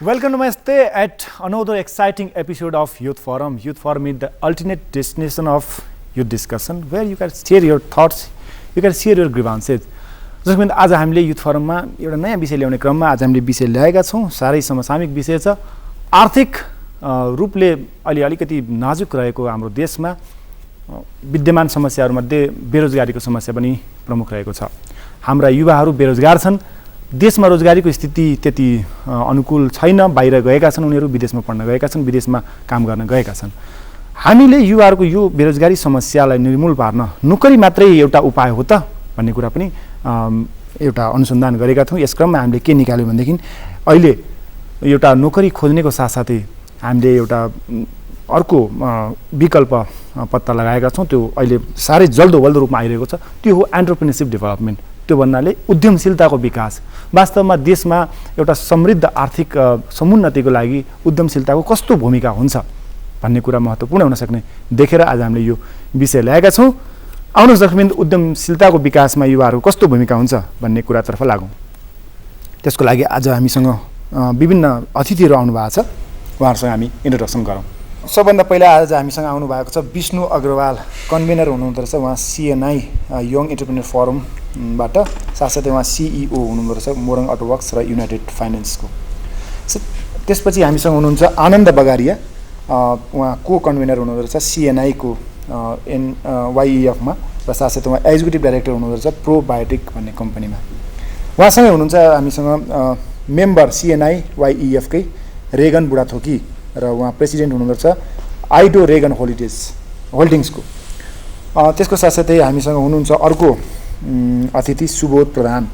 Welcome to Namaste at another exciting episode of Youth Forum. Youth Forum is the ultimate destination of youth discussion where you can share your thoughts, you can share your grievances. जसको निम्ति आज हामीले youth फोरममा एउटा नयाँ विषय ल्याउने क्रममा आज हामीले विषय ल्याएका छौँ। साह्रै समसामयिक विषय छ। आर्थिक रूपले अलि अलिकति नाजुक रहेको हाम्रो देशमा विद्यमान समस्याहरूमध्ये बेरोजगारीको समस्या पनि प्रमुख रहेको छ। हाम्रा युवाहरू बेरोजगार छन्। देशमा रोजगारीको स्थिति त्यति अनुकूल छैन। बाहिर गएका छन्, उनीहरू विदेशमा पढ्न गएका छन्, विदेशमा काम गर्न गएका छन्। हामीले युवाहरूको यो बेरोजगारी समस्यालाई निर्मूल पार्न नोकरी मात्रै एउटा उपाय हो त भन्ने कुरा पनि एउटा अनुसन्धान गरेका थियौँ। यस क्रममा हामीले के निकाल्यौँ भनेदेखि अहिले एउटा नोकरी खोज्नेको साथसाथै हामीले एउटा अर्को विकल्प पत्ता लगाएका छौँ। त्यो अहिले साह्रै जल्दोबल्दो रूपमा आइरहेको छ। त्यो हो एन्टरप्रेन्योरशिप डेभलपमेन्ट। त्यो भन्नाले उद्यमशीलताको विकास। वास्तवमा देशमा एउटा समृद्ध आर्थिक समुन्नतिको लागि उद्यमशीलताको कस्तो भूमिका हुन्छ भन्ने कुरा महत्त्वपूर्ण हुन सक्ने देखेर आज हामीले यो विषय ल्याएका छौँ। आउनुहोस् दर्शकवृन्द, उद्यमशीलताको विकासमा युवाहरूको कस्तो भूमिका हुन्छ भन्ने कुरातर्फ लागौँ। त्यसको लागि आज हामीसँग विभिन्न अतिथिहरू आउनुभएको छ। उहाँहरूसँग हामी इन्ट्रोडक्सन गरौँ। सबभन्दा पहिला आज हामीसँग आउनुभएको छ विष्णु अग्रवाल, कन्भेनर हुनुहुँदो रहेछ। उहाँ CNI यङ एन्टरप्रेन्योर फोरमबाट, साथसाथै उहाँ CEO हुनुहुँदो रहेछ मोरङ अटोवर्क्स र युनाइटेड फाइनेन्सको। त्यसपछि हामीसँग हुनुहुन्छ आनन्द बगारिया, उहाँ को कन्भेनर हुनुहुँदो रहेछ CNI को YEF मा र साथसाथै उहाँ एक्जिक्युटिभ डाइरेक्टर हुनुहुँदो रहेछ प्रोबायोटिक भन्ने कम्पनीमा। उहाँसँगै हुनुहुन्छ हामीसँग मेम्बर CNI YEF कै रेगन बुढाथोकी र उहाँ प्रेसिडेन्ट हुनुहुँदो रहेछ आइडो रेगन होल्डिङ्सको। त्यसको साथसाथै हामीसँग हुनुहुन्छ अर्को अतिथि सुबोध प्रधान,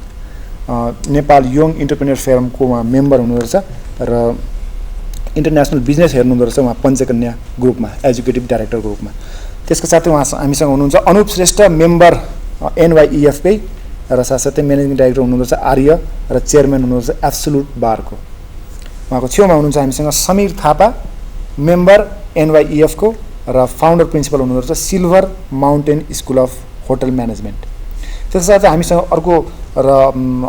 नेपाल यङ एन्टरप्रेन्योर फोरमको उहाँ मेम्बर हुनुहुँदो रहेछ र इन्टरनेसनल बिजनेस हेर्नुहुँदो रहेछ उहाँ पञ्चकन्या ग्रुपमा एक्जिक्युटिभ डाइरेक्टरको रूपमा। त्यसको साथै उहाँ हामीसँग हुनुहुन्छ अनुप श्रेष्ठ, मेम्बर NYEF कै र साथसाथै म्यानेजिङ डाइरेक्टर हुनुहुँदो रहेछ आर्य र चेयरम्यान हुनुहुँदो रहेछ एब्सोल्युट बारको। उहाँको छेउमा हुनुहुन्छ हामीसँग समीर थापा, मेम्बर NYEF को र फाउन्डर प्रिन्सिपल हुनुहुँदो रहेछ silver mountain school of hotel management. त्यसको साथै हामीसँग अर्को र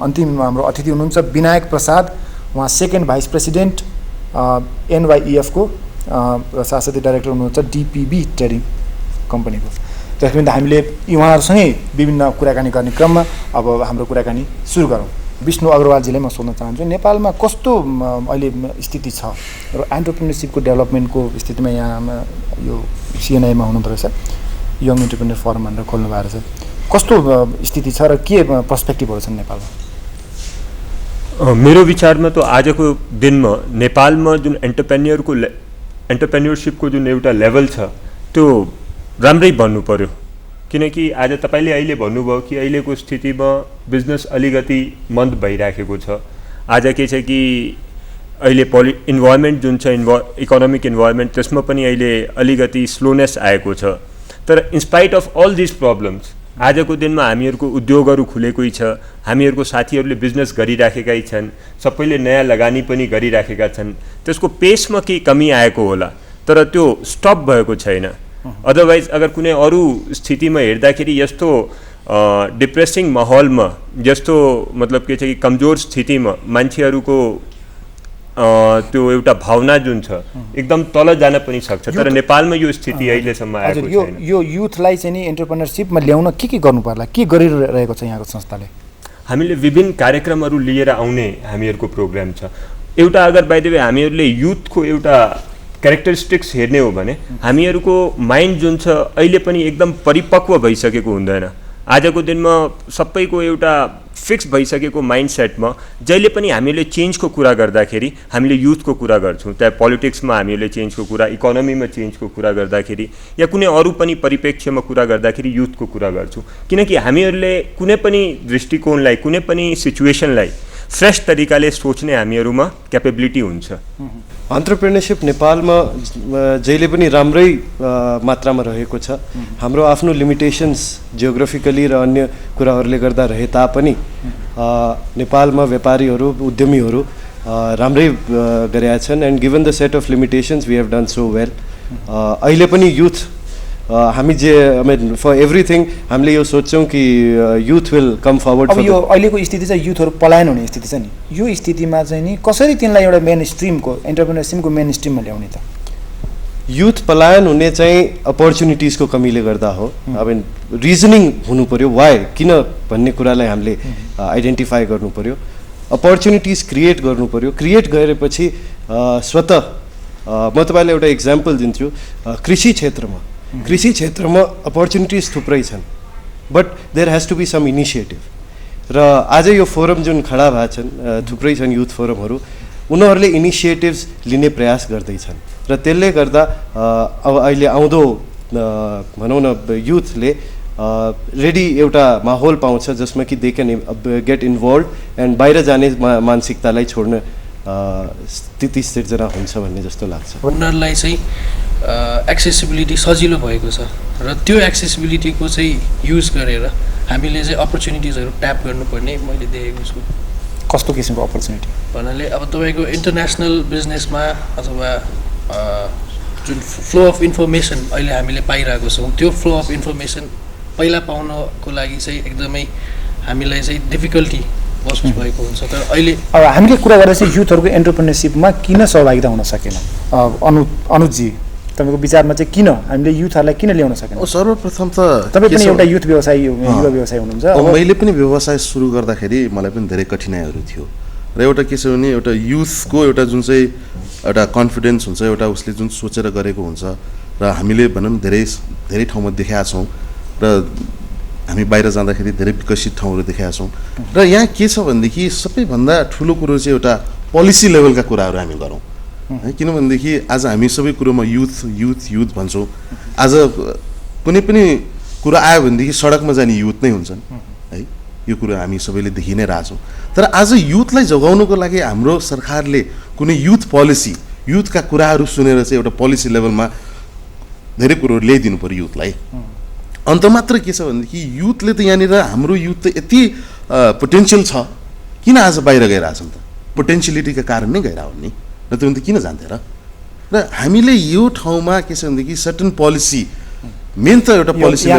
अन्तिम हाम्रो अतिथि हुनुहुन्छ विनायक प्रसाद, उहाँ सेकेन्ड भाइस प्रेसिडेन्ट NYEF को र साथसाथै डाइरेक्टर हुनुहुन्छ DPB ट्रेडिङ कम्पनीको। त्यसपछि हामीले उहाँहरूसँगै विभिन्न कुराकानी गर्ने क्रममा अब हाम्रो कुराकानी सुरु गरौँ। विष्णु अग्रवालजीलाई म सोध्न चाहन्छु, नेपालमा कस्तो अहिले स्थिति छ र एन्टरप्रेन्योरशिपको डेभलपमेन्टको स्थितिमा यहाँ यो CNI मा हुनुहुँदो रहेछ, यङ एन्टरप्रेन्योर फोरम भनेर खोल्नु भएको रहेछ। कस्तो स्थिति छ र के पर्सपेक्टिभहरू छन् नेपालमा? मेरो विचारमा त आजको दिनमा नेपालमा जुन एन्टरप्रेन्योरशिपको जुन एउटा लेभल छ त्यो राम्रै भन्नु पर्यो। किनकि आज तपाईँले अहिले भन्नुभयो कि अहिलेको स्थितिमा बिजनेस अलिकति मन्द भइराखेको छ। आज के छ कि अहिले इन्भाइरोमेन्ट जुन छ इकोनोमिक इन्भाइरोमेन्ट त्यसमा पनि अहिले अलिकति स्लोनेस आएको छ। तर in spite of all this problems आजको दिनमा हामीहरूको उद्योगहरू खुलेकै छ, हामीहरूको साथीहरूले बिजनेस गरिराखेकै छन्, सबैले नयाँ लगानी पनि गरिराखेका छन्। त्यसको पेसमा केही कमी आएको होला तर त्यो स्टप भएको छैन। अदरवाइज अगर कुनै अरू स्थितिमा हेर्दाखेरि यस्तो डिप्रेसिङ माहौलमा, यस्तो मतलब के छ कि कमजोर स्थितिमा मान्छेहरूको त्यो एउटा भावना जुन छ एकदम तल जान पनि सक्छ। तर नेपालमा यो स्थिति अहिलेसम्म आएको छैन। यो युथलाई चाहिँ नि एन्टरप्रेन्योरशिपमा ल्याउन के गर्नु पर्ला, के गरिरहेको छ यहाँको संस्थाले? हामीले विभिन्न कार्यक्रमहरू लिएर आउने हामीहरूको प्रोग्राम छ। एउटा अगर बाइ द वे हामीहरूले युथको एउटा क्यारेक्टरिस्टिक्स हेर्ने हो भने हामीहरूको माइन्ड जुन छ अहिले पनि एकदम परिपक्व भइसकेको हुँदैन। आजको दिनमा सबैको एउटा फिक्स भइसकेको माइन्डसेटमा जहिले पनि हामीले चेन्जको कुरा गर्दाखेरि हामीले युथको कुरा गर्छौँ। त्यहाँ पोलिटिक्समा हामीले चेन्जको कुरा, इकोनोमीमा चेन्जको कुरा गर्दाखेरि या कुनै अरू पनि परिप्रेक्ष्यमा कुरा गर्दाखेरि युथको कुरा गर्छौँ। किनकि हामीहरूले कुनै पनि दृष्टिकोणलाई, कुनै पनि सिचुएसनलाई फ्रेस तरिकाले सोच्ने हामीहरूमा क्यापेबिलिटी हुन्छ। एन्टरप्रेन्योरशिप नेपालमा जहिले पनि राम्रै मात्रामा रहेको छ। हाम्रो आफ्नो लिमिटेसन्स जियोग्राफिकली र अन्य कुराहरूले गर्दा रहे तापनि नेपालमा व्यापारीहरू, उद्यमीहरू राम्रै गरेका छन्। And given the set of limitations we have done so well. अहिले पनि युथ हामी जे आई मिन फर एभ्रिथिङ हामीले यो सोच्छौँ कि युथ विल कम फरवर्ड। अब यो अहिलेको स्थिति चाहिँ युथहरू पलायन हुने स्थिति छ नि, यो स्थितिमा चाहिँ नि कसरी तिनलाई एउटा मेन स्ट्रिमको एन्टरप्रेन्योरसिपको मेन स्ट्रिममा ल्याउने त? युथ पलायन हुने चाहिँ अपर्च्युनिटिजको कमीले गर्दा हो। आई मिन रिजनिङ हुनु पऱ्यो, वाइ किन भन्ने कुरालाई हामीले आइडेन्टिफाई गर्नु पऱ्यो, अपर्च्युनिटिज क्रिएट गर्नु पऱ्यो। क्रिएट गरेपछि स्वतः म तपाईँलाई एउटा इक्जाम्पल दिन्छु। कृषि क्षेत्रमा अपर्च्युनिटिज थुप्रै छन्, but there has to be some initiative. र आज यो फोरम जुन खडा भएको छन्, थुप्रै छन् युथ फोरमहरू, उनीहरूले इनिसिएटिभ्स लिने प्रयास गर्दैछन् र त्यसले गर्दा अब अहिले आउँदो भनौँ न युथले रेडी एउटा माहौल पाउँछ जसमा कि they can get involved and बाहिर जाने मानसिकतालाई छोड्न स्थिति सिर्जना हुन्छ भन्ने जस्तो लाग्छ। उनीहरूलाई चाहिँ एक्सेसिबिलिटी सजिलो भएको छ र त्यो एक्सेसिबिलिटीको चाहिँ युज गरेर हामीले चाहिँ अपर्च्युनिटिजहरू ट्याप गर्नुपर्ने मैले देखेको छु। कस्तो किसिमको अपर्च्युनिटी भन्नाले अब तपाईँको इन्टरनेसनल बिजनेसमा अथवा जुन फ्लो अफ इन्फर्मेसन अहिले हामीले पाइरहेको छौँ, त्यो फ्लो अफ इन्फर्मेसन पहिला पाउनको लागि चाहिँ एकदमै हामीलाई चाहिँ डिफिकल्टी महसुस भएको हुन्छ। तर अहिले अब हामीले कुरा गर्दा चाहिँ युथहरूको एन्टरप्रेन्योरसिपमा किन सहभागिता हुन सकेन? अनुजजी, तपाईँको विचारमा चाहिँ किन हामीले युथहरूलाई किन ल्याउन सकेन? सर्वप्रथम त तपाईँ पनि एउटा युथ व्यवसाय युवा व्यवसाय हुनुहुन्छ। मैले पनि व्यवसाय सुरु गर्दाखेरि मलाई पनि धेरै कठिनाइहरू थियो र एउटा के छ भने एउटा युथको एउटा जुन चाहिँ एउटा कन्फिडेन्स हुन्छ, एउटा उसले जुन सोचेर गरेको हुन्छ र हामीले भनौँ धेरै ठाउँमा देखाएका छौँ र हामी बाहिर जाँदाखेरि धेरै विकसित ठाउँहरू देखाएका छौँ। र यहाँ के छ भनेदेखि सबैभन्दा ठुलो कुरो चाहिँ एउटा पोलिसी लेभलका कुराहरू हामी गरौँ है, किनभनेदेखि आज हामी सबै कुरोमा युथ भन्छौँ। आज कुनै पनि कुरा आयो भनेदेखि सडकमा जाने युथ नै हुन्छन् है, यो कुरो हामी सबैले देखि नै रहेछौँ। तर आज युथलाई जोगाउनुको लागि हाम्रो सरकारले कुनै युथ पोलिसी, युथका कुराहरू सुनेर चाहिँ एउटा पोलिसी लेभलमा धेरै कुरोहरू ल्याइदिनु पऱ्यो युथलाई। अन्त मात्र के छ भनेदेखि युथले त यहाँनिर हाम्रो युथ त यति पोटेन्सियल छ, किन आज बाहिर गइरहेछन् त? पोटेन्सियलिटीका कारण नै गइरहन् नि, नत्र भने त किन जान्थे र? र हामीले यो ठाउँमा के छ भनेदेखि सर्टन पोलिसी, मेन त एउटा पोलिसी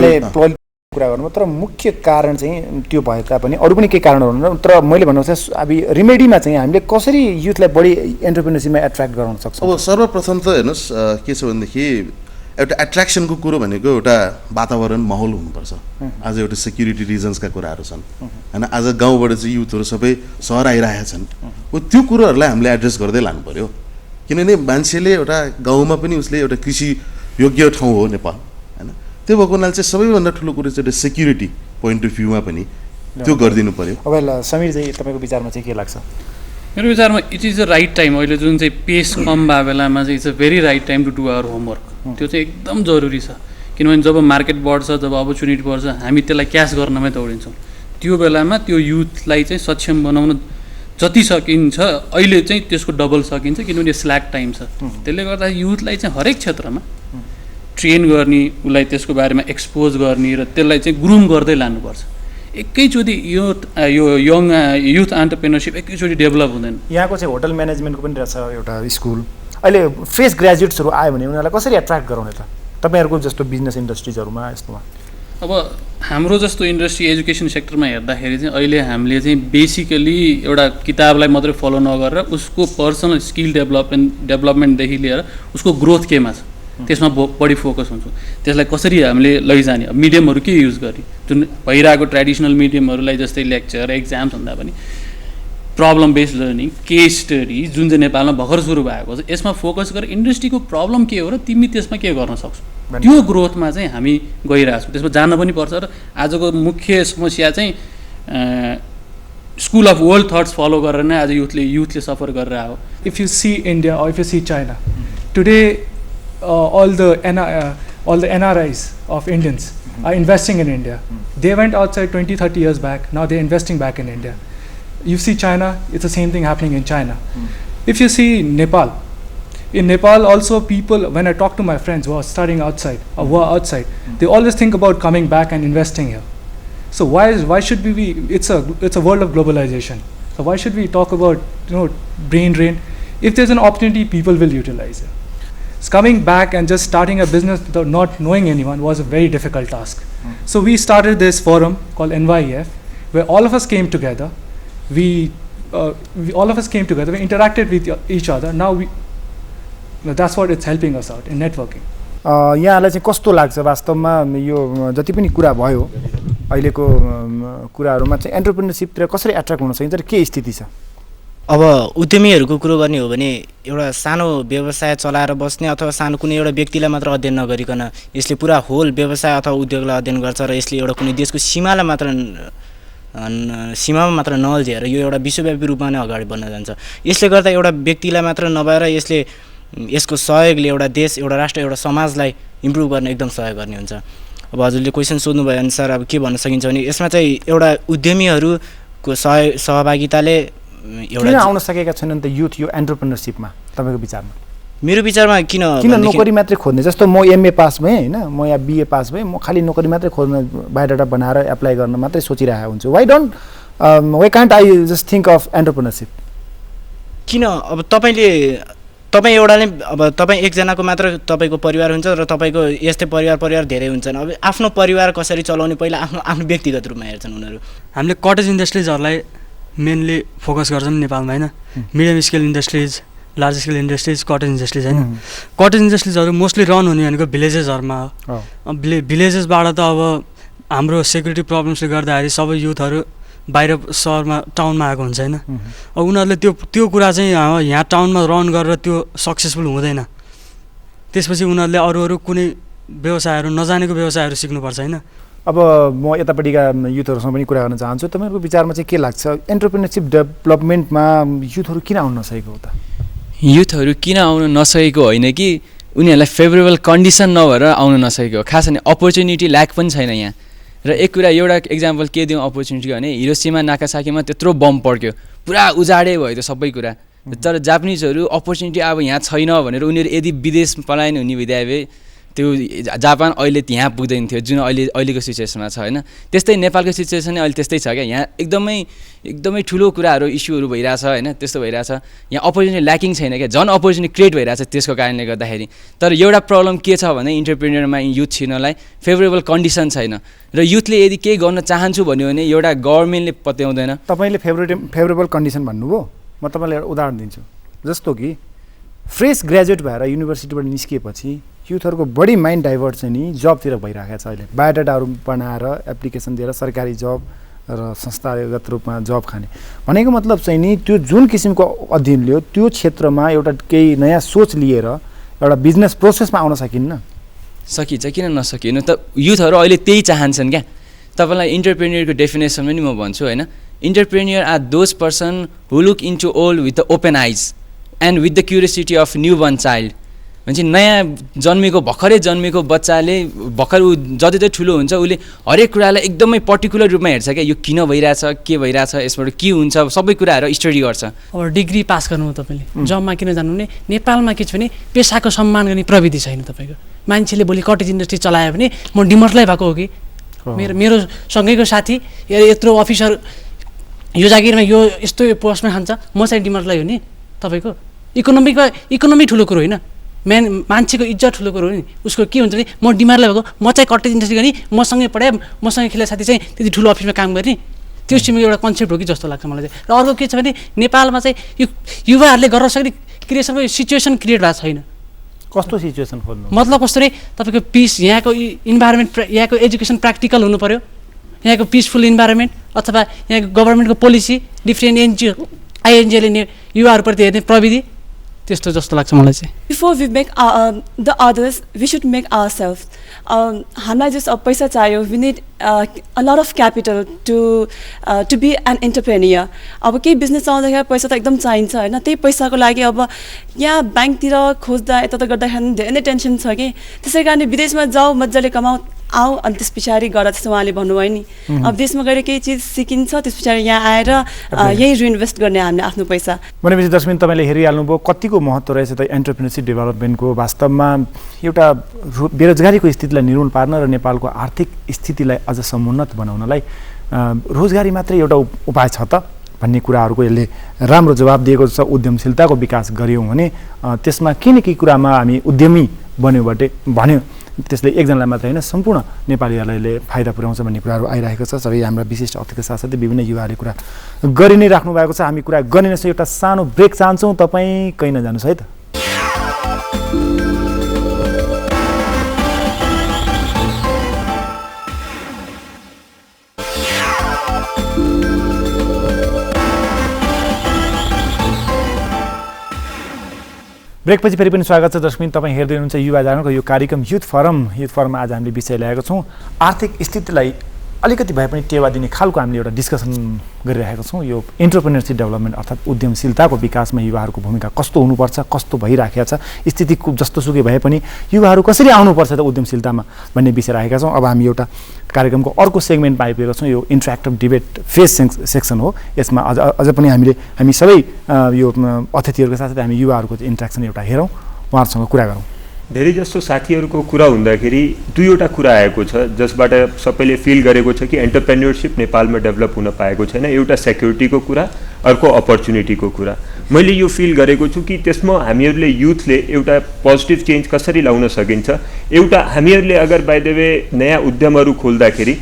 कुरा गर्नु, तर मुख्य कारण चाहिँ त्यो भए तापनि अरू पनि केही कारणहरू हुन्। तर मैले भन्नु चाहिँ अब रिमेडीमा चाहिँ हामीले कसरी युथलाई बढी एन्टरप्रेन्योरसिपमा एट्र्याक्ट गराउन सक्छौँ? अब सर्वप्रथम त हेर्नुहोस् के छ भनेदेखि एउटा एट्र्याक्सनको कुरो भनेको एउटा वातावरण माहौल हुनुपर्छ। आज एउटा सेक्युरिटी रिजन्सका कुराहरू छन् होइन, आज गाउँबाट चाहिँ युथहरू सबै सहर आइरहेका छन्, त्यो कुरोहरूलाई हामीले एड्रेस गर्दै लानु पऱ्यो। किनभने मान्छेले एउटा गाउँमा पनि उसले एउटा कृषि योग्य ठाउँ हो नेपाल होइन, त्यो भएको हुनाले चाहिँ सबैभन्दा ठुलो कुरो चाहिँ एउटा सेक्युरिटी पोइन्ट अफ भ्यूमा पनि त्यो गरिदिनु पऱ्यो। अब समीर चाहिँ तपाईँको विचारमा चाहिँ के लाग्छ? मेरो विचारमा it is the right time. अहिले जुन चाहिँ पेस कम भएको बेलामा चाहिँ it's a very right time to do our homework. त्यो चाहिँ एकदम जरुरी छ, किनभने जब मार्केट बढ्छ, जब अपर्च्युनिटी बढ्छ, हामी त्यसलाई क्यास गर्नमै दौडिन्छौँ। त्यो बेलामा त्यो युथलाई चाहिँ सक्षम बनाउन जति सकिन्छ अहिले चाहिँ त्यसको डबल सकिन्छ, किनभने स्ल्याक टाइम छ। त्यसले गर्दा युथलाई चाहिँ हरेक क्षेत्रमा ट्रेन गर्ने, उसलाई त्यसको बारेमा एक्सपोज गर्ने र त्यसलाई चाहिँ ग्रुम गर्दै लानुपर्छ। एकैचोटि यो यङ युथ एन्टरप्रेन्योरसिप एकैचोटि डेभलप हुँदैन। यहाँको चाहिँ होटल म्यानेजमेन्टको पनि रहेछ एउटा स्कुल, अहिले फ्रेस ग्रेजुएट्सहरू आयो भने उनीहरूलाई कसरी एट्र्याक्ट गराउने त तपाईँहरूको जस्तो बिजनेस इन्डस्ट्रिजहरूमा? यस्तोमा अब हाम्रो जस्तो इन्डस्ट्री एजुकेसन सेक्टरमा हेर्दाखेरि चाहिँ अहिले हामीले चाहिँ बेसिकली एउटा किताबलाई मात्रै फलो नगरेर उसको पर्सनल स्किल डेभलपमेन्टदेखि लिएर उसको ग्रोथ केमा छ त्यसमा बढी फोकस हुन्छ। त्यसलाई कसरी हामीले लैजाने, मिडियमहरू के युज गर्ने, जुन भइरहेको ट्रेडिसनल मिडियमहरूलाई जस्तै लेक्चर, एक्जाम्स भन्दा पनि problem based learning, case study जुन चाहिँ नेपालमा भर्खर सुरु भएको छ, यसमा फोकस गरेर इन्डस्ट्रीको प्रब्लम के हो र तिमी त्यसमा के गर्न सक्छौ, त्यो ग्रोथमा चाहिँ हामी गइरहेछौँ। त्यसमा जान पनि पर्छ। र आजको मुख्य समस्या चाहिँ school of world thoughts follow गरेर नै आज युथले सफर गरिरहेको हो। If you see India or if you see China, today all the NRIs of Indians are investing in India. They went outside 20-30 years back, now they're investing back in India. You see China, it's the same thing happening in China. If you see Nepal, in Nepal also people, when I talk to my friends who are studying outside or who are outside, they always think about coming back and investing here. So why should we be, it's a world of globalization. So why should we talk about brain drain? If there's an opportunity, people will utilize it. Coming back and just starting a business without not knowing anyone was a very difficult task. So we started this forum called NYEF, where all of us came together. We all of us came together. We interacted with each other. Now that's what it's helping us out in networking. यहाँलाई चाहिँ कस्तो लाग्छ वास्तवमा यो जति पनि कुरा भयो अहिलेको कुराहरुमा चाहिँ एन्टरप्रेन्योरशिपतिर कसरी एट्र्याक्ट हुन सकिन्छ र के स्थिति छ? अब उद्यमीहरूको कुरो गर्ने हो भने एउटा सानो व्यवसाय चलाएर बस्ने अथवा सानो कुनै एउटा व्यक्तिलाई मात्र अध्ययन नगरिकन यसले पुरा होल व्यवसाय अथवा उद्योगलाई अध्ययन गर्छ र यसले एउटा कुनै देशको सीमामा मात्र नअल्झेर यो एउटा विश्वव्यापी रूपमा नै अगाडि बढ्न जान्छ। यसले गर्दा एउटा व्यक्तिलाई मात्र नभएर यसले यसको सहयोगले एउटा देश, एउटा राष्ट्र, एउटा समाजलाई इम्प्रुभ गर्न एकदम सहयोग गर्ने हुन्छ। अब हजुरले क्वेसन सोध्नु भए अनुसार अब के भन्न सकिन्छ भने यसमा चाहिँ एउटा उद्यमीहरूको सहभागिताले किन आउन सकेका छैनन् त युथ यो एन्टरप्रेन्योरशिपमा तपाईको विचारमा? मेरो विचारमा किन नोकरी मात्रै खोज्ने, जस्तो म एमए पास भएँ हैन, म या बीए पास भएँ, म खाली नोकरी मात्रै खोज्न बायोडाटा बनाएर एप्लाई गर्न मात्रै सोचिरहेको हुन्छु। Why can't I just think of entrepreneurship? किन अब तपाईँ एउटाले अब तपाईँ एकजनाको मात्र तपाईको परिवार हुन्छ र तपाईको यस्तै परिवार धेरै हुन्छन्। अब आफ्नो परिवार कसरी चलाउने पहिला आफ्नो व्यक्तिगत रूपमा हेर्छन् उनीहरू। हामीले कटेज इन्डस्ट्रिजहरूलाई मेनली फोकस गर्छौँ नेपालमा हैन, medium scale industries, large scale industries, cottage industries हैन। कटेज इन्डस्ट्रिजहरू मोस्टली रन हुने भनेको भिलेजेसहरूमा हो। भिलेजेसबाट त अब हाम्रो सेक्युरिटी प्रब्लम्सले गर्दाखेरि सबै युथहरू बाहिर सहरमा टाउनमा आएको हुन्छ हैन। अब उनीहरूले त्यो कुरा चाहिँ यहाँ टाउनमा रन गरेर त्यो सक्सेसफुल हुँदैन। त्यसपछि उनीहरूले अरू कुनै व्यवसायहरू नजानेको व्यवसायहरू सिक्नुपर्छ हैन। अब म यतापट्टिका युथहरूसँग पनि कुरा गर्न चाहन्छु। तपाईहरुको विचारमा चाहिँ के लाग्छ एन्टरप्रेन्योरशिप डेभलपमेन्टमा युथहरू किन आउन नसकेको हो त? युथहरू किन आउन नसकेको होइन कि उनीहरूलाई फेभरेबल कन्डिसन नभएर आउन नसकेको, खास अनि अपर्च्युनिटी ल्याक पनि छैन यहाँ। र एक कुरा एउटा एक्जाम्पल के दिउँ अपर्च्युनिटीको भने हिरोसिमा नागासाकीमा त्यत्रो बम पड्क्यो, पुरा उजाडै भयो त्यो सबै कुरा। तर जापानिजहरू अपर्च्युनिटी अब यहाँ छैन भनेर उनीहरू यदि विदेश पलायन हुने भइदिए भए त्यो जापान अहिले यहाँ पुग्दैन थियो जुन अहिलेको सिचुएसनमा छ हैन। त्यस्तै नेपालको सिचुएसन अहिले त्यस्तै छ क्या, यहाँ एकदमै ठुलो कुराहरू इस्युहरू भइरहेछ हैन, त्यस्तो भइरहेछ। यहाँ अपर्च्युनिटी ल्याकिङ छैन क्या, झन् अपर्च्युनिटी क्रिएट भइरहेछ त्यसको कारणले गर्दाखेरि। तर एउटा प्रब्लम के छ भने इन्टरप्रेन्योरमा युथ छिर्नलाई फेभरेबल कन्डिसन छैन र युथले यदि केही गर्न चाहन्छु भन्यो भने एउटा गभर्नमेन्टले पत्याउँदैन। तपाईले फेभरेबल कन्डिसन भन्नुभयो, म तपाईलाई एउटा उदाहरण दिन्छु। जस्तो कि फ्रेस ग्रेजुएट भएर युनिभर्सिटीबाट निस्किएपछि युथहरूको बढी माइन्ड डाइभर्ट चाहिँ नि जबतिर भइरहेको छ। अहिले बायोडाटाहरू बनाएर एप्लिकेसन दिएर सरकारी जब र संस्थागत रूपमा जब खाने भनेको मतलब चाहिँ नि त्यो जुन किसिमको अध्ययन लियो त्यो क्षेत्रमा एउटा केही नयाँ सोच लिएर एउटा बिजनेस प्रोसेसमा आउन सकिन्न। सकिन्छ, किन नसकिनु त? युथहरू अहिले त्यही चाहन्छन् क्या। तपाईँलाई इन्टरप्रेन्योरको डेफिनेसन पनि म भन्छु हैन। Entrepreneur are those person who look into old with the open eyes and with the curiosity of new born child. भन्छ नयाँ भर्खरै जन्मेको बच्चाले भर्खर ऊ जति ठुलो हुन्छ उसले हरेक कुरालाई एकदमै पर्टिकुलर रूपमा हेर्छ क्या, यो किन भइरहेछ, के भइरहेछ, यसबाट के हुन्छ, सबै कुराहरू स्टडी गर्छ। अब डिग्री पास गर्नु हो तपाईँले, जबमा किन जानु भने नेपालमा के छ भने पेसाको सम्मान गर्ने प्रविधि छैन। तपाईँको मान्छेले भोलि कटेज इन्डस्ट्री चलायो भने म डिमर्टलाई भएको हो कि मेरो सँगैको साथी यत्रो अफिसर यो जागिरमा यो यस्तो पोस्टमा खान्छ, म चाहिँ डिमर्टलाई हो नि। तपाईँको इकोनोमी ठुलो कुरो होइन, मान्छेको इज्जत ठुलो कुरो हो नि। उसको के हुन्छ भने म डिमारलाई भएको, म चाहिँ कटेज इन्डस्ट्री गर्ने, मसँगै पढाएँ, मसँगै खेले साथी चाहिँ त्यति ठुलो अफिसमा काम गर्ने, त्यो सिमको एउटा कन्सेप्ट हो कि जस्तो लाग्छ मलाई चाहिँ। र अर्को के छ भने नेपालमा चाहिँ यो युवाहरूले गर्न सक्ने क्रिएसनको सिचुएसन क्रिएट भएको छैन। कस्तो सिचुएसन खोज्नु मतलब कस्तो रे तपाईँको पिस, यहाँको इन्भाइरोमेन्ट, यहाँको एजुकेसन प्र्याक्टिकल हुनु पऱ्यो, यहाँको पिसफुल इन्भाइरोमेन्ट अथवा यहाँको गभर्मेन्टको पोलिसी, डिफ्रेन्ट एनजिओ आइएनजिओले युवाहरूप्रति हेर्ने प्रविधि, त्यस्तो जस्तो लाग्छ मलाई चाहिँ। Before we make the others, we should make ourselves. हामीलाई जस्तो पैसा चाहियो, we need a lot of capital to be an entrepreneur. अब केही बिजनेस चलाउँदाखेरि पैसा त एकदम चाहिन्छ होइन। त्यही पैसाको लागि अब यहाँ ब्याङ्कतिर खोज्दा यता त गर्दाखेरि धेरै नै टेन्सन छ कि, त्यसै कारणले विदेशमा जाऊ, मजाले कमाऊ, आऊ, अनि त्यस पछाडि गर, जस्तो उहाँले भन्नुभयो नि। अब देशमा गएर केही चिज सिकिन्छ, त्यस पछाडि यहाँ आएर यही रिइन्भेस्ट गर्ने हामीले आफ्नो पैसा। भनेपछि दर्शक तपाईँले हेरिहाल्नुभयो कतिको महत्त्व रहेछ त एन्टरप्रेन्योरशिप डेभलपमेन्टको। वास्तवमा एउटा बेरोजगारीको स्थितिलाई निर्मूल पार्न र नेपालको आर्थिक स्थितिलाई अझ समुन्नत बनाउनलाई रोजगारी मात्रै एउटा उपाय छ त? भन्ने कुराहरूको यसले राम्रो जवाब दिएको छ। उद्यमशीलताको विकास गऱ्यौँ भने त्यसमा केही न केही कुरामा हामी उद्यमी भन्यो त्यसले एकजनालाई मात्र होइन सम्पूर्ण नेपालीहरूलाई फाइदा पुर्याउँछ भन्ने कुराहरू आइरहेको छ। सबै हाम्रा विशिष्ट अतिथिका साथसाथै विभिन्न युवाहरूले कुरा गरि नै राख्नु भएको छ। हामी कुरा गर्ने नै एउटा सानो ब्रेक चाहन्छौँ, तपाईँ कहीँ नजानुहोस् है त। ब्रेकपछि फेरि पनि स्वागत छ दर्शक। तपाईँ हेर्दै हुनुहुन्छ युवा जागरणको यो कार्यक्रम युथ फोरममा आज हामीले विषय ल्याएका छौँ आर्थिक स्थितिलाई अलिकति भए पनि टेवा दिने खालको हामीले एउटा डिस्कसन गरिरहेका छौँ। यो एन्टरप्रेन्योरसिप डेभलपमेन्ट अर्थात् उद्यमशीलताको विकासमा युवाहरूको भूमिका कस्तो हुनुपर्छ, कस्तो भइराखेको छ, स्थिति जस्तो सुकै भए पनि युवाहरू कसरी आउनुपर्छ त उद्यमशीलतामा भन्ने विषय राखेका छौँ। अब हामी एउटा कार्यक्रमको अर्को सेगमेन्टमा आइपुगेका छौँ। यो इन्टरेक्टिभ डिबेट फेज सेक्सन हो। यसमा अझ पनि हामी सबै यो अतिथिहरूको साथसाथै हामी युवाहरूको इन्ट्रेक्सन एउटा हेरौँ, उहाँहरूसँग कुरा गरौँ। धेरै जस्तो साथीहरूको कुरा हुँदाखेरि दुईवटा कुरा आएको छ जसबाट सबैले फिल गरेको छ कि एन्टरप्रेन्योरसिप नेपालमा डेभलप हुन पाएको छैन। एउटा सेक्युरिटीको कुरा, अर्को अपर्च्युनिटीको कुरा। मैले यो फिल गरेको छु कि त्यसमा हामीहरूले युथले एउटा पोजिटिभ चेन्ज कसरी ल्याउन सकिन्छ। एउटा हामीहरूले अगर बाइ द वे नयाँ उद्यमहरू खोल्दाखेरि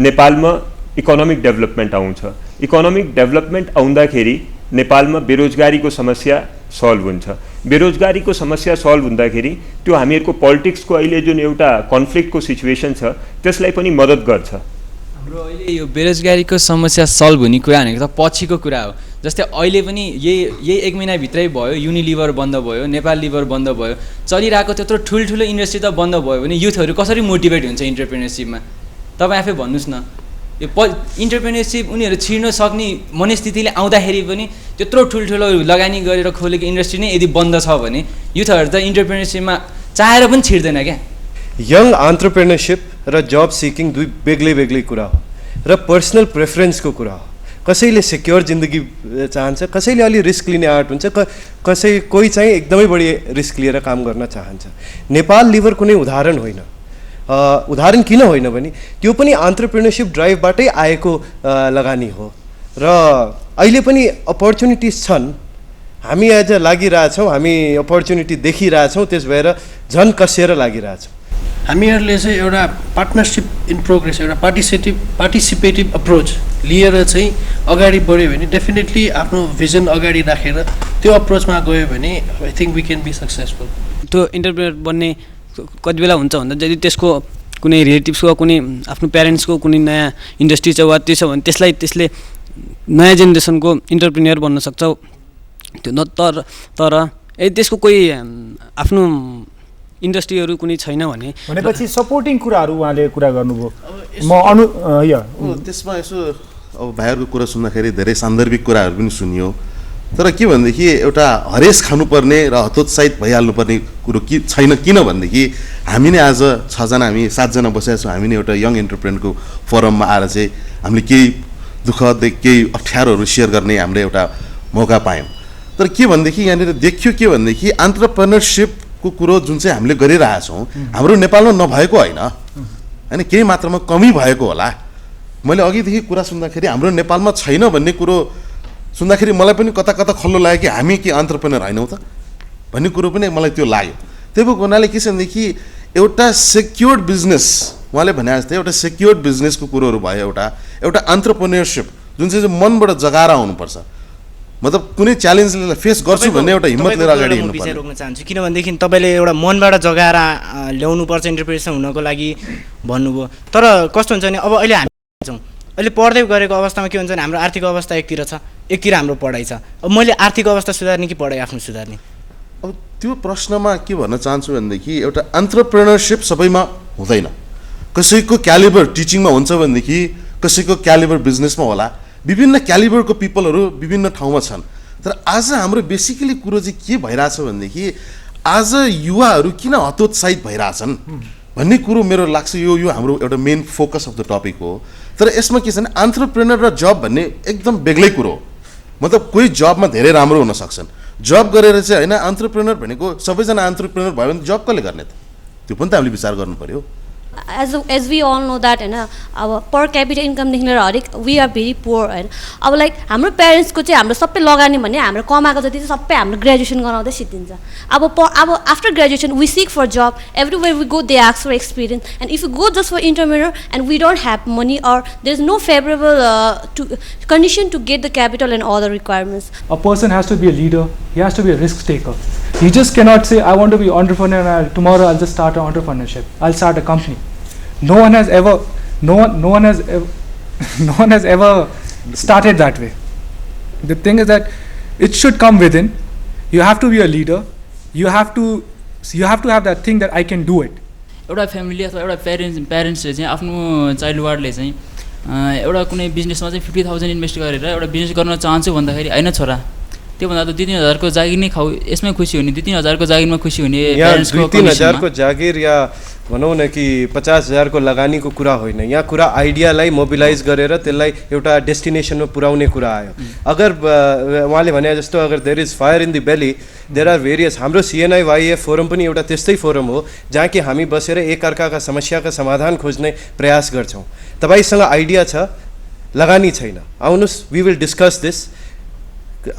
नेपालमा इकोनोमिक डेभलपमेन्ट आउँछ। इकोनोमिक डेभलपमेन्ट आउँदाखेरि नेपालमा बेरोजगारीको समस्या सल्भ हुन्छ। बेरोजगारीको समस्या सल्भ हुँदाखेरि त्यो हामीहरूको पोलिटिक्सको अहिले जुन एउटा कन्फ्लिक्टको सिचुएसन छ त्यसलाई पनि मद्दत गर्छ। हाम्रो अहिले यो बेरोजगारीको समस्या सल्भ हुने कुरा भनेको त पछिको कुरा हो। जस्तै अहिले पनि यही 1 महिनाभित्रै भयो युनिलिभर बन्द भयो, नेपाल लिभर बन्द भयो। चलिरहेको त्यत्रो ठुल्ठुलो इन्डस्ट्री त बन्द भयो भने युथहरू कसरी मोटिभेट हुन्छ इन्टरप्रेन्योरसिपमा? तपाईँ आफै भन्नुहोस् न। यो इन्टरप्रेन्योरसिप उनीहरू छिर्न सक्ने मनस्थितिले आउँदाखेरि पनि त्यत्रो ठुल्ठुलो लगानी गरेर खोलेको इन्डस्ट्री नै यदि बन्द छ भने युथहरू त इन्टरप्रेन्योरसिपमा चाहेर पनि छिर्दैन क्या। यङ एन्टरप्रेन्योरसिप र जब सिकिङ दुई बेग्लै कुरा हो र पर्सनल प्रेफरेन्सको कुरा हो। कसैले सेक्योर जिन्दगी चाहन्छ, कसैले अलि रिस्क लिने आँट हुन्छ, कोही चाहिँ एकदमै बढी रिस्क लिएर काम गर्न चाहन्छ। नेपाल लिभर कुनै उदाहरण होइन। उदाहरण किन होइन भने त्यो पनि एन्टरप्रेन्योरसिप ड्राइभबाटै आएको लगानी हो र अहिले पनि अपर्च्युनिटिज छन्। हामी आज लागिरहेछौँ, हामी अपर्च्युनिटी देखिरहेछौँ, त्यस भएर झन् कसिएर लागिरहेछौँ। हामीहरूले चाहिँ एउटा पार्टनरसिप इन प्रोग्रेस, एउटा पार्टिसिपेटिभ अप्रोच लिएर चाहिँ अगाडि बढ्यो भने डेफिनेटली आफ्नो भिजन अगाडि राखेर त्यो अप्रोचमा गयो भने I think we can be successful. त्यो इन्टरप्रेन्योर बन्ने कति बेला हुन्छ भन्दा यदि त्यसको कुनै रिलेटिभ्सको कुनै आफ्नो प्यारेन्ट्सको कुनै नयाँ इन्डस्ट्री छ वा त्यो छ भने त्यसले नयाँ जेनेरेसनको इन्टरप्रेन्योर बन्न सक्छ। त्यो तर यदि त्यसको कोही आफ्नो इन्डस्ट्रीहरू कुनै छैन भनेपछि सपोर्टिङ कुराहरू उहाँले कुरा गर्नुभयो। त्यसमा यसो अब भाइहरूको कुरा सुन्दाखेरि धेरै सान्दर्भिक कुराहरू पनि सुनियो। तर के भनेदेखि एउटा हरेस खानुपर्ने र हतोत्साहित भइहाल्नुपर्ने कुरो छैन। किन भनेदेखि हामी नै आज 6 जना हामी 7 जना बसेका छौँ। हामी नै एउटा यङ एन्टरप्रेन्योरको फोरममा आएर चाहिँ हामीले केही दुःख केही अप्ठ्यारोहरू सेयर गर्ने हाम्रो एउटा मौका पायौँ। तर के भनेदेखि यहाँनिर देखियो के भनेदेखि एन्टरप्रेन्योरसिपको कुरो जुन चाहिँ हामीले गरिरहेछौँ हाम्रो नेपालमा नभएको होइन, केही मात्रामा कमी भएको होला। मैले अघिदेखि कुरा सुन्दाखेरि हाम्रो नेपालमा छैन भन्ने कुरो सुन्दाखेरि मलाई पनि कता खल्लो लाग्यो कि हामी के एन्टरप्रेन्योर होइनौँ त भन्ने कुरो पनि मलाई त्यो लाग्यो। त्यही भएको हुनाले के छ भनेदेखि एउटा सेक्योर्ड बिजनेस, उहाँले भने जस्तै एउटा सेक्योर्ड बिजनेसको कुरोहरू भयो। एउटा एन्टरप्रेन्योरसिप जुन चाहिँ मनबाट जगाएर आउनुपर्छ। मतलब कुनै च्यालेन्जले फेस गर्छु भन्ने एउटा हिम्मत लिएर अगाडि हिँड्नुपर्छ। रोक्न चाहन्छु किनभनेदेखि तपाईँले एउटा मनबाट जगाएर ल्याउनुपर्छ इन्टरप्रेन्योर हुनको लागि भन्नुभयो। तर कस्तो हुन्छ भने अब अहिले हामी छौँ, अहिले पढ्दै गरेको अवस्थामा के हुन्छ भने हाम्रो आर्थिक अवस्था एकतिर छ, एकतिर हाम्रो पढाइ छ। अब मैले आर्थिक अवस्था सुधार्ने कि पढाइ आफ्नो सुधार्ने? अब त्यो प्रश्नमा के भन्न चाहन्छु भनेदेखि एउटा एन्टरप्रेन्योरसिप सबैमा हुँदैन। कसैको क्यालिबर टिचिङमा हुन्छ भनेदेखि कसैको क्यालिबर बिजनेसमा होला। विभिन्न क्यालिबरको पिपलहरू विभिन्न ठाउँमा छन्। तर आज हाम्रो बेसिकली कुरो चाहिँ के भइरहेछ भनेदेखि आज युवाहरू किन हतोत्साहित भइरहेछन् भन्ने कुरो मेरो लाग्छ। यो हाम्रो एउटा main focus of the topic हो। तर यसमा के छ भने एन्टरप्रेन्योर र जब भन्ने एकदम बेग्लै कुरो हो। मतलब कोही जबमा धेरै राम्रो हुन सक्छन्, जब गरेर चाहिँ होइन। एन्टरप्रेन्योर भनेको सबैजना एन्टरप्रेन्योर भयो भने जब कसले गर्ने त? त्यो पनि त हामीले विचार गर्नु पर्यो। As we all know that होइन अब पर क्यापिटल इन्कमदेखि लिएर हरेक वी आर भेरी पुवर होइन अब लाइक हाम्रो प्यारेन्ट्सको चाहिँ हाम्रो सबै लगानी भने हाम्रो कमाएको जति चाहिँ सबै हाम्रो ग्रेजुएसन गराउँदै सिद्धिन्छ अब after graduation we seek for job everywhere we go they ask for experience and if you go just for entrepreneur and we don't have money or there is no favourable condition to get the capital and all the requirements. A person has to be a leader. He has to be a risk taker. He just cannot say, I want to be entrepreneur and tomorrow I'll just start an entrepreneurship. I'll start a company. No one has ever started that way. The thing is that it should come within. You have to be a leader. You have to have that thing that I can do it. एउटा family अथवा एउटा प्यारेन्ट्सले चाहिँ आफ्नो चाइल्डवार्डले चाहिँ एउटा कुनै बिजनेसमा चाहिँ 50,000 इन्भेस्ट गरेर एउटा बिजनेस गर्न चाहन्छु भन्दाखेरि होइन छोरा त्योभन्दा त 2-3 हजारको जागिर नै खाऊ यसमै खुसी हुने 2-3 हजारको जागिरमा खुसी हुने 2-3 हजारको जागिर या भनौँ न कि 50,000 को लगानीको कुरा होइन यहाँ कुरा आइडियालाई मोबिलाइज गरेर त्यसलाई एउटा डेस्टिनेसनमा पुर्याउने कुरा आयो अगर उहाँले भने जस्तो अगर there is fire in the belly there are various हाम्रो CNIYF फोरम पनि एउटा त्यस्तै फोरम हो जहाँ कि हामी बसेर एकअर्काका समस्याका समाधान खोज्ने प्रयास गर्छौँ तपाईसँग आइडिया छ लगानी छैन आउनुस् वी विल डिस्कस दिस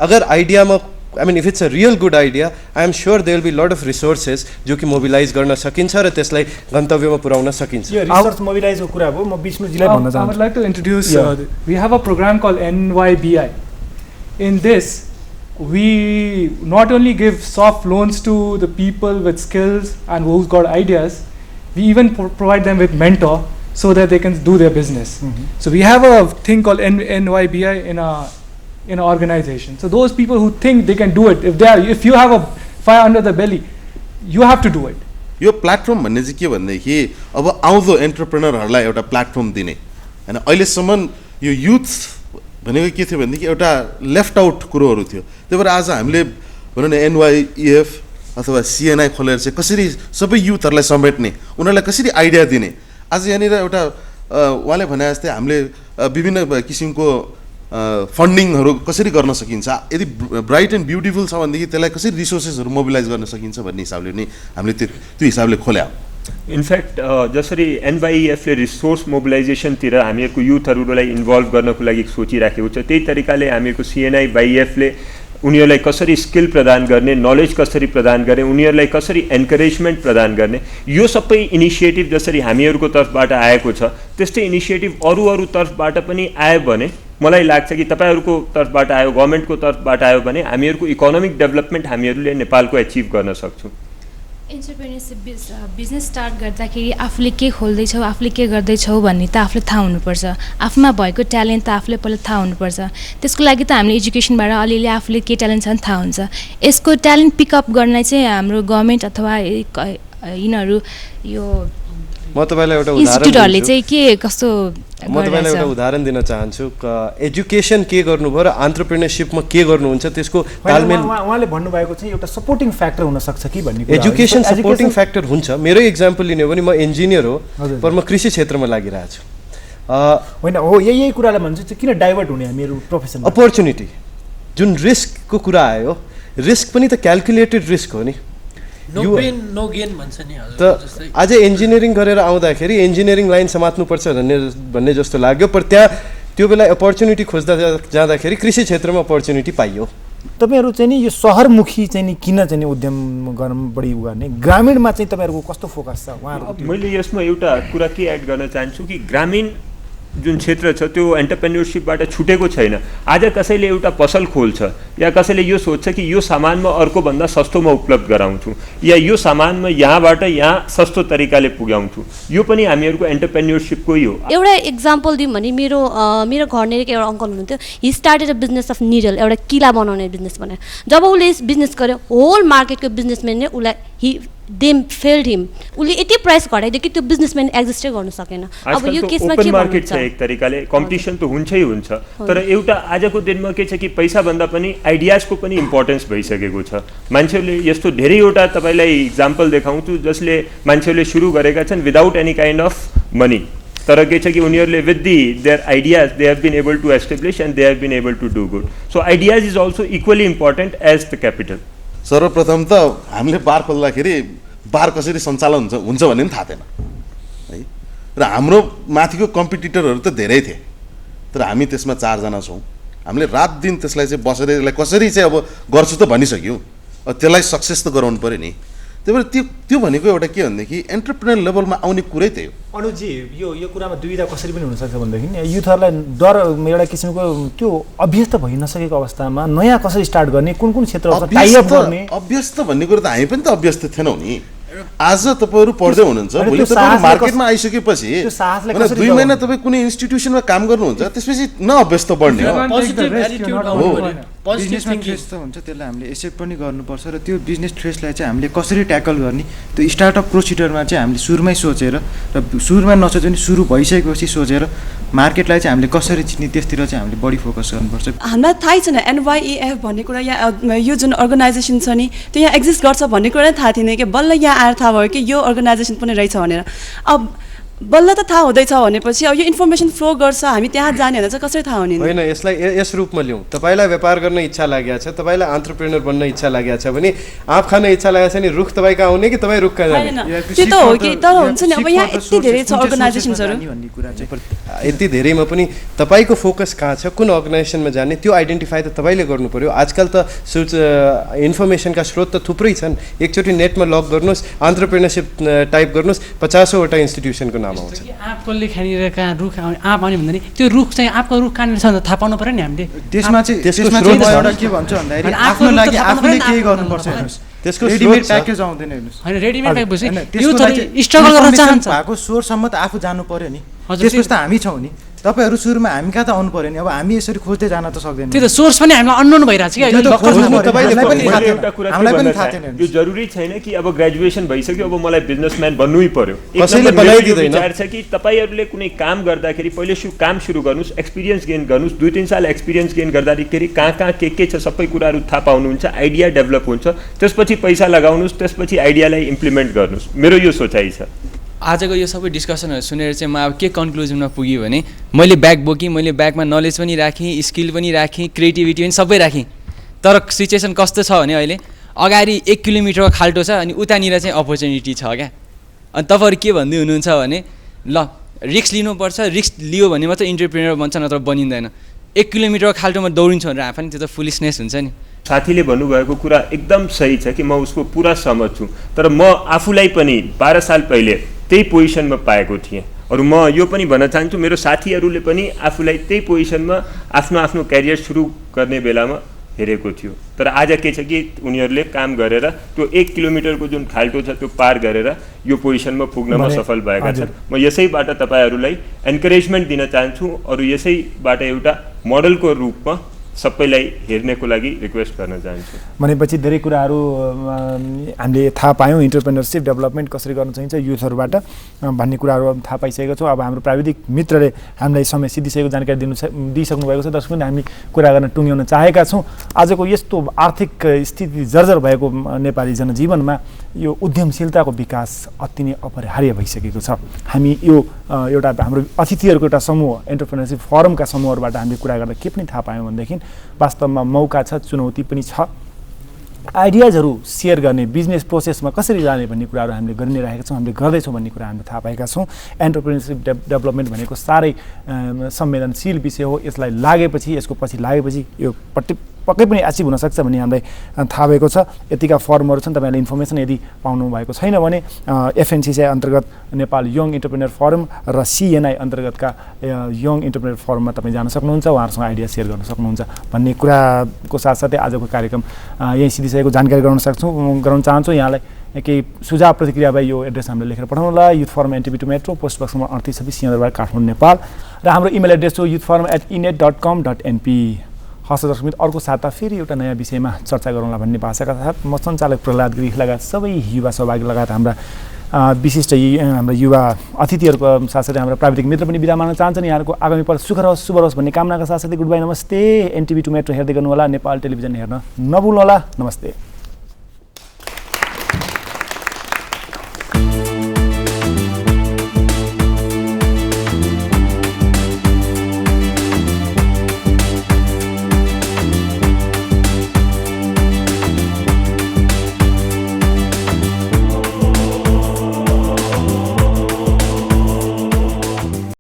अगर आइडियामा I mean, if it's a real good idea, I am sure there will be a lot of resources जो कि mobilize गर्न सकिन्छ र त्यसलाई गन्तव्यमा पुर्याउन सकिन्छ। यो resource mobilize को कुरा हो म विष्णुजीलाई भन्न चाहन्छु। I would like to introduce we have a program called NYBI. In this, we not only give soft loans to the people with skills and who's got ideas, we even provide them with mentor so that they can do their business. So we have a thing called NYBI in an organization. So those people who think they can do it, if you have a fire under the belly, you have to do it. यो platform भन्ने चाहिँ के भन्देखि अब आउँदो एन्टरप्रेनरहरूलाई एउटा platform दिने हैन अहिलेसम्म यो युथ भनेको के थियो भनेदेखि एउटा लेफ्ट आउट कुरोहरू थियो त्यही भएर आज हामीले भनौँ न NYEF अथवा CNI खोलेर चाहिँ कसरी सबै युथहरूलाई समेट्ने उनीहरूलाई कसरी आइडिया दिने आज यहाँनिर एउटा उहाँले भने जस्तै हामीले विभिन्न किसिमको फन्डिङहरू कसरी गर्न सकिन्छ यदि ब्राइट एन्ड ब्युटिफुल छ भनेदेखि त्यसलाई कसरी रिसोर्सेसहरू मोबिलाइज गर्न सकिन्छ भन्ने हिसाबले नि हामीले त्यो हिसाबले खोल्या इनफ्याक्ट जसरी NYEF ले रिसोर्स मोबिलाइजेसनतिर हामीहरूको युथहरूलाई इन्भल्भ गर्नको लागि सोचिराखेको छ त्यही तरिकाले हामीहरूको CNIYF ले उनीहरूलाई कसरी स्किल प्रदान गर्ने नलेज कसरी प्रदान गर्ने उनीहरूलाई कसरी एन्करेजमेन्ट प्रदान गर्ने यो सबै इनिसिएटिभ जसरी हामीहरूको तर्फबाट आएको छ त्यस्तै इनिसिएटिभ अरू तर्फबाट पनि आयो भने मलाई लाग्छ कि तपाईहरुको तर्फबाट आयो गभर्नमेन्टको तर्फबाट आयो भने हामीहरूको इकोनोमिक डेभलपमेन्ट हामीहरूले नेपालको एचिभ गर्न सक्छौं एन्टरप्रेन्योरशिप बिजनेस स्टार्ट गर्दाखेरि आफूले के खोल्दैछौ आफूले के गर्दैछौ भन्ने त आफूले थाहा हुनुपर्छ आफूमा भएको ट्यालेन्ट त आफूले पहिला थाहा हुनुपर्छ त्यसको लागि त हामीले एजुकेसनबाट अलिअलि आफूले के ट्यालेन्ट छ थाहा हुन्छ यसको ट्यालेन्ट पिकअप गर्न चाहिँ हाम्रो गभर्नमेन्ट अथवा यिनीहरू यो म तपाईलाई एउटा इन्स्टिट्युटहरुले चाहिँ के कस्तो म तपाईलाई एउटा उदाहरण दिन चाहन्छु एजुकेसन के गर्नुभयो र एन्टरप्रेन्योरशिपमा के गर्नुहुन्छ त्यसको तालमेल उहाँले भन्नु भएको चाहिँ एउटा सपोर्टिङ फ्याक्टर हुन सक्छ कि भन्ने कुरा एजुकेसन सपोर्टिङ फ्याक्टर हुन्छ मेरो एक्जाम्पल लिने हो भने म इन्जिनियर हो पर म कृषि क्षेत्रमा लागिरहेको छु हैन हो यही कुरालाई भन्छु चाहिँ किन डाइभर्ट हुने हामीहरु प्रोफेसन अपर्च्युनिटी जुन रिस्कको कुरा आयो रिस्क पनि त क्याल्कुलेटेड रिस्क हो नि नो पेन नो गेन भन्छ नि हजुर जस्तै आज इन्जिनियरिङ गरेर आउँदाखेरि इन्जिनियरिङ लाइन समात्नुपर्छ भन्ने जस्तो लाग्यो पर त्यहाँ त्यो बेला अपर्च्युनिटी खोज्दा जाँदाखेरि कृषि क्षेत्रमा अपर्च्युनिटी पाइयो तपाईहरु चाहिँ नि यो शहरमुखी चाहिँ नि किन चाहिँ उद्यम गर्न बढी गर्ने ग्रामीणमा चाहिँ तपाईहरुको कस्तो फोकस छ उहाँहरुको मैले यसमा एउटा कुरा के एड गर्न चाहन्छु कि ग्रामीण जुन क्षेत्र छ त्यो एन्टरप्रेन्योरशिपबाट छुटेको छैन आज कसैले एउटा पसल खोल्छ या कसैले यो सोच्छ कि यो सामान म अर्को भन्दा सस्तोमा उपलब्ध गराउँछु या यो सामान म यहाँबाट यहाँ सस्तो तरिकाले पुर्याउँछु यो पनि हामीहरुको एन्टरप्रेन्योरशिपको हो एउटा एक्जाम्पल दिउँ भने मेरो घर नेरीको एउटा अंकल हुनुहुन्थ्यो he started a business of needle एउटा किला बनाउने बिजनेस बनायो जब उले बिजनेस गर्यो होल मार्केटको बिजनेसम्यान ने उलाई हि देम फेल्ड हिम उले यति प्राइस घटाइदियो कि त्यो बिजनेसम्यान एक्जिस्टै गर्न सकेन अब यो केसमा के मार्केट छ एक तरिकाले कम्पिटिसन त हुन्छै हुन्छ तर एउटा आजको दिनमा के छ कि पैसा भन्दा पनि आइडियाजको पनि इम्पोर्टेन्स भइसकेको छ मान्छेले यस्तो धेरैवटा तपाईलाई एक्जाम्पल देखाउँछु जसले मान्छेले सुरु गरेका छन् without any kind of money तर के छ कि उनीहरूले with their ideas they have been able to establish and they have been able to do good so ideas is also equally important as the capital सर्वप्रथम त हामीले बार खोल्दाखेरि बार कसरी सञ्चालन हुन्छ भन्ने पनि थाहा थिएन है र हाम्रो माथिको कम्पिटिटरहरू त धेरै थिए, तर हामी त्यसमा 4 जना छौँ। हामीले रात दिन त्यसलाई चाहिँ बसेर यसलाई कसरी चाहिँ अब गर्छु त भनिसक्यौँ, त्यसलाई सक्सेस त गराउनु पऱ्यो नि। त्यही भएर त्यो भनेको एउटा के भनेदेखि एन्टरप्रेन्योर लेभलमा आउने कुरै त्यही हो। अनुजी यो कुरामा दुविधा कसरी पनि हुनसक्छ भनेदेखि युथहरूलाई डर एउटा किसिमको त्यो अभ्यस्त भइ नसकेको अवस्थामा नयाँ कसरी स्टार्ट गर्ने, कुन क्षेत्रमा टाइअप गर्ने? अभ्यस्त भन्ने कुरो त हामी पनि त अभ्यस्त थिएनौँ नि। आज तपाईँहरू पढ्दै हुनुहुन्छ, भोलि तपाईँ मार्केटमा आइसकेपछि 2 महिना तपाईँ कुनै इन्स्टिट्युसनमा काम गर्नुहुन्छ, त्यसपछि न अभ्यस्त बढ्ने हो। बिजनेसमा ट्रेस त हुन्छ, त्यसलाई हामीले एक्सेप्ट पनि गर्नुपर्छ र त्यो बिजनेस ट्रेसलाई चाहिँ हामीले कसरी ट्याकल गर्ने त्यो स्टार्टअप प्रोसिडरमा चाहिँ हामीले सुरुमै सोचेर र सुरुमा नसोचे पनि सुरु भइसकेपछि सोचेर मार्केटलाई चाहिँ हामीले कसरी चिन्ने त्यसतिर चाहिँ हामीले बढी फोकस गर्नुपर्छ। हामीलाई थाहै छैन NYEF भन्ने कुरा यहाँ यो जुन अर्गनाइजेसन छ नि त्यो यहाँ एक्जिस्ट गर्छ भन्ने कुरा नै थाहा थिएन कि बल्ल यहाँ आएर थाहा भयो कि यो अर्गनाइजेसन पनि रहेछ भनेर। अब बल्ल त थाहा हुँदैछ भनेपछि अब यो इन्फर्मेसन फ्लो गर्छ, हामी त्यहाँ जाने भने चाहिँ कसरी थाहा हुने? होइन, यसलाई यस रूपमा लिउँ। तपाईँलाई व्यापार गर्न इच्छा लागेको छ, तपाईँलाई एन्टरप्रेन्योर बन्न इच्छा लागेको छ भने आँप खान इच्छा लागेको छ नि रुख तपाईँको आउने कि तपाईँ रुख कहाँ जाने? त्यो त हो कि, तर हुन्छ नि अब यहाँ यति धेरै छ अर्गनाइजेसन्सहरू, यति धेरैमा पनि तपाईँको फोकस कहाँ छ, कुन अर्गनाइजेसनमा जाने त्यो आइडेन्टिफाई त तपाईँले गर्नु पर्यो। आजकल त इन्फर्मेसनका स्रोत त थुप्रै छन्। एकचोटि नेटमा लग गर्नुहोस्, एन्टरप्रेन्योरसिप टाइप गर्नुहोस्, 50वटा इन्स्टिट्युसनको आँप कसले खानेर कहाँ रुख आँप आउने भन्दा नि त्यो रुख चाहिँ आँपको रुख कहाँनिर छ थाहा पाउनु पऱ्यो नि हामीले। त्यसमा चाहिँ एउटा के भन्छ भन्दाखेरि आफ्नो लागि आफूले केही गर्नुपर्छ। हेर्नुहोस् त्यसको रेडिमेड प्याकेज आउँदैन। हेर्नुहोस् होइन, रेडिमेड प्याकेज स्ट्रगल गर्न चाहन्छ भएको सोरसम्म त आफू जानु पर्यो नि। त्यसपछि त हामी छौँ नि, तपाईँहरू सुरुमा हामी कहाँ त आउनु पर्यो नि। अब हामी यसरी खोज्दै जान त सक्दैन। त्यो त सोर्स पनि हामीलाई अननोन भइरहेछ कि हामीलाई पनि थाहा छैन। यो जरुरी छैन कि अब ग्रेजुएसन भइसक्यो अब मलाई बिजनेसम्यान बन्नै पर्यो। विचार छ कि तपाईँहरूले कुनै काम गर्दाखेरि पहिले काम सुरु गर्नुहोस्, एक्सपिरियन्स गेन गर्नुहोस्। 2-3 साल एक्सपिरियन्स गेन गर्दाखेरि कहाँ के छ सबै कुराहरू थाहा पाउनुहुन्छ, आइडिया डेभलप हुन्छ, त्यसपछि पैसा लगाउनुहोस्, त्यसपछि आइडियालाई इम्प्लिमेन्ट गर्नुहोस्। मेरो यो सोचाइ छ। आजको यो सबै डिस्कसनहरू सुनेर चाहिँ म अब के कन्क्लुजनमा पुगेँ भने मैले ब्याग बोकेँ, मैले ब्यागमा नलेज पनि राखेँ, स्किल पनि राखेँ, क्रिएटिभिटी पनि सबै राखेँ। तर सिचुएसन कस्तो छ भने अहिले अगाडि 1 किलोमिटरको खाल्टो छ अनि उतानिर चाहिँ अपर्च्युनिटी छ क्या। अनि तपाईँहरू के भन्दै हुनुहुन्छ भने ल रिस्क लिनुपर्छ, रिस्क लियो भने मात्र इन्टरप्रेन्योर बन्छ, नत्र बनिँदैन। 1 किलोमिटरको खाल्टोमा दौडिन्छ भनेर आफै त्यो त फुलिसनेस हुन्छ नि। साथीले भन्नुभएको कुरा एकदम सही छ कि म उसको पुरा सहमत छु, तर म आफूलाई पनि 12 साल पहिले त्यही पोजिसनमा पाएको थिएँ। अरू म यो पनि भन्न चाहन्छु मेरो साथीहरूले पनि आफूलाई त्यही पोजिसनमा आफ्नो क्यारियर सुरु गर्ने बेलामा हेरेको थियो। तर आज के छ कि उनीहरूले काम गरेर त्यो 1 किलोमिटरको जुन खाल्टो छ त्यो पार गरेर यो पोजिसनमा पुग्नमा सफल भएका छन्। म यसैबाट तपाईँहरूलाई एन्करेजमेन्ट दिन चाहन्छु, अरू यसैबाट एउटा मोडलको रूपमा सबैलाई हेर्नेको लागि रिक्वेस्ट गर्न चाहन्छु। भनेपछि धेरै कुराहरू हामीले थाहा पायौँ, इन्टरप्रेन्योरसिप डेभलपमेन्ट कसरी गर्न चाहिन्छ युथहरूबाट भन्ने कुराहरू थाहा पाइसकेको छौँ। अब हाम्रो प्राविधिक मित्रले हामीलाई समय सिद्धिसकेको जानकारी दिइसक्नु भएको छ। दर्शक हामी कुरा गर्न टुङ्ग्याउन चाहेका छौँ आजको यस्तो आर्थिक स्थिति जर्जर भएको नेपाली जनजीवनमा यो उद्यमशीलताको विकास अति नै अपरिहार्य भइसकेको छ। हामी यो एउटा हाम्रो अतिथिहरूको एउटा समूह एन्टरप्रेन्योरसिप फोरमका समूहहरूबाट हामीले कुरा गर्दा के पनि थाहा पायौँ भनेदेखि वास्तवमा मौका छ, चुनौती पनि छ। आइडियाजहरू सेयर गर्ने, बिजनेस प्रोसेसमा कसरी जाने भन्ने कुराहरू हामीले गरि नै राखेका छौँ, हामीले गर्दैछौँ भन्ने कुरा हामीले थाहा पाएका छौँ। एन्टरप्रेन्योरसिप डेभलपमेन्ट भनेको साह्रै संवेदनशील विषय हो। यसलाई लागेपछि, यसको पछि लागेपछि यो पक्कै पनि एचिभ हुनसक्छ भन्ने हामीलाई थाहा भएको छ। यतिका फर्महरू छन्, तपाईँहरूले इन्फर्मेसन यदि पाउनु भएको छैन भने FNCCI अन्तर्गत नेपाल यङ इन्टरप्रेन्योर फोरम र CNI अन्तर्गतका यङ इन्टरप्रेन्योर फोरममा तपाईँ जान सक्नुहुन्छ, उहाँहरूसँग आइडिया सेयर गर्न सक्नुहुन्छ भन्ने कुराको साथसाथै आजको कार्यक्रम यहीँ सिद्धिसकेको जानकारी गराउन चाहन्छु। यहाँलाई केही सुझाव प्रतिक्रिया भए यो एड्रेस हामीले लेखेर पठाउनु होला। Youth forum NTB2 metro, post box number 3826 Singhadurbar, Kathmandu, Nepal. र हाम्रो इमेल एड्रेस हो youthforum@enet.com.np। हस् दर्शक मित्र, अर्को साता फेरि एउटा नयाँ विषयमा चर्चा गरौँला भन्ने भाषाका साथ म सञ्चालक प्रहलाद गिरी लगायत सबै युवा सहभागी लगायत हाम्रा विशिष्ट हाम्रा युवा अतिथिहरूको साथसाथै हाम्रा प्राविधिक मित्र पनि बिदा माग्न चाहन्छन्। यहाँहरूको आगामी पल सुखर होस्, शुभ होस् भन्ने कामनाका साथसाथै गुड बाई, नमस्ते। NTB2 मेट्रो हेर्दै गर्नुहोला, नेपाल टेलिभिजन हेर्न नभुल्नुहोला। नमस्ते।